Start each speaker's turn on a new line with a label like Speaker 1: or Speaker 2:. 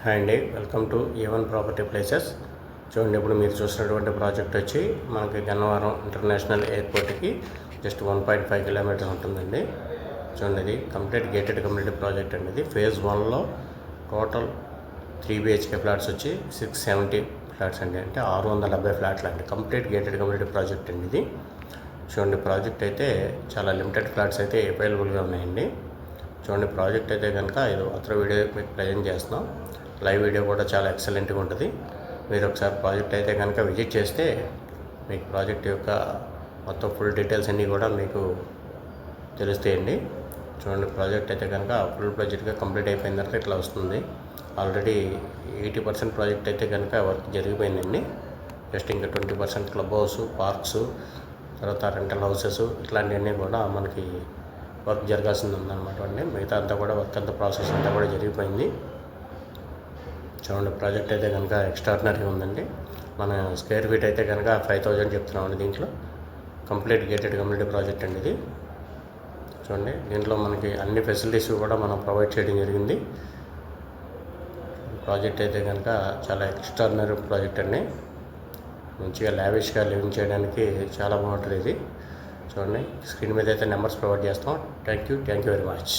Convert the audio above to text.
Speaker 1: Hi అండి, welcome to A1 property places. చూడండి, ఇప్పుడు మీరు చూసినటువంటి ప్రాజెక్ట్ వచ్చి మనకి గన్నవరం ఇంటర్నేషనల్ ఎయిర్పోర్ట్కి జస్ట్ 1.5 కిలోమీటర్స్ ఉంటుందండి. చూడండి, ఇది కంప్లీట్ గేటెడ్ కమ్యూనిటీ ప్రాజెక్ట్ అండి. ఇది ఫేజ్ 1లో టోటల్ 3 BHK ఫ్లాట్స్ వచ్చి 670 ఫ్లాట్స్ అండి, అంటే 670 ఫ్లాట్లు అండి. కంప్లీట్ గేటెడ్ కమ్యూనిటీ ప్రాజెక్ట్ అండి ఇది. చూడండి, ప్రాజెక్ట్ అయితే చాలా లిమిటెడ్ ఫ్లాట్స్ అయితే అవైలబుల్గా ఉన్నాయండి. చూడండి, ప్రాజెక్ట్ అయితే కనుక ఇది అతను వీడియో మీకు ప్రజెంట్ చేస్తున్నాం. లైవ్ వీడియో కూడా చాలా ఎక్సలెంట్గా ఉంటుంది. మీరు ఒకసారి ప్రాజెక్ట్ అయితే కనుక విజిట్ చేస్తే మీకు ప్రాజెక్ట్ యొక్క మొత్తం ఫుల్ డీటెయిల్స్ అన్నీ కూడా మీకు తెలుస్తాయండి. చూడండి, ప్రాజెక్ట్ అయితే కనుక ఫుల్ ప్రాజెక్ట్గా కంప్లీట్ అయిపోయిన తర్వాత ఇట్లా వస్తుంది. ఆల్రెడీ 80% ప్రాజెక్ట్ అయితే కనుక వర్క్ జరిగిపోయిందండి. జస్ట్ ఇంకా 20% క్లబ్ హౌస్, పార్క్స్, తర్వాత రెంటల్ హౌసెస్ ఇట్లాంటివన్నీ కూడా మనకి వర్క్ జరగాల్సింది ఉందన్నమాట అండి. మిగతా అంతా కూడా వర్క్ అంతా ప్రాసెస్ అంతా కూడా జరిగిపోయింది. చూడండి, ప్రాజెక్ట్ అయితే కనుక ఎక్స్ట్రాడినరీగా ఉందండి. మన స్క్వేర్ ఫీట్ అయితే కనుక 5,000 చెప్తున్నామండి. దీంట్లో కంప్లీట్ గేటెడ్ కమ్యూనిటీ ప్రాజెక్ట్ అండి ఇది. చూడండి, దీంట్లో మనకి అన్ని ఫెసిలిటీస్ కూడా మనం ప్రొవైడ్ చేయడం జరిగింది. ప్రాజెక్ట్ అయితే కనుక చాలా ఎక్స్ట్రాడినరీ ప్రాజెక్ట్ అండి. మంచిగా లావిష్గా లివింగ్ చేయడానికి చాలా బాగుంటుంది ఇది. చూడండి, స్క్రీన్ మీద అయితే నెంబర్స్ ప్రొవైడ్ చేస్తాం. Thank you very much.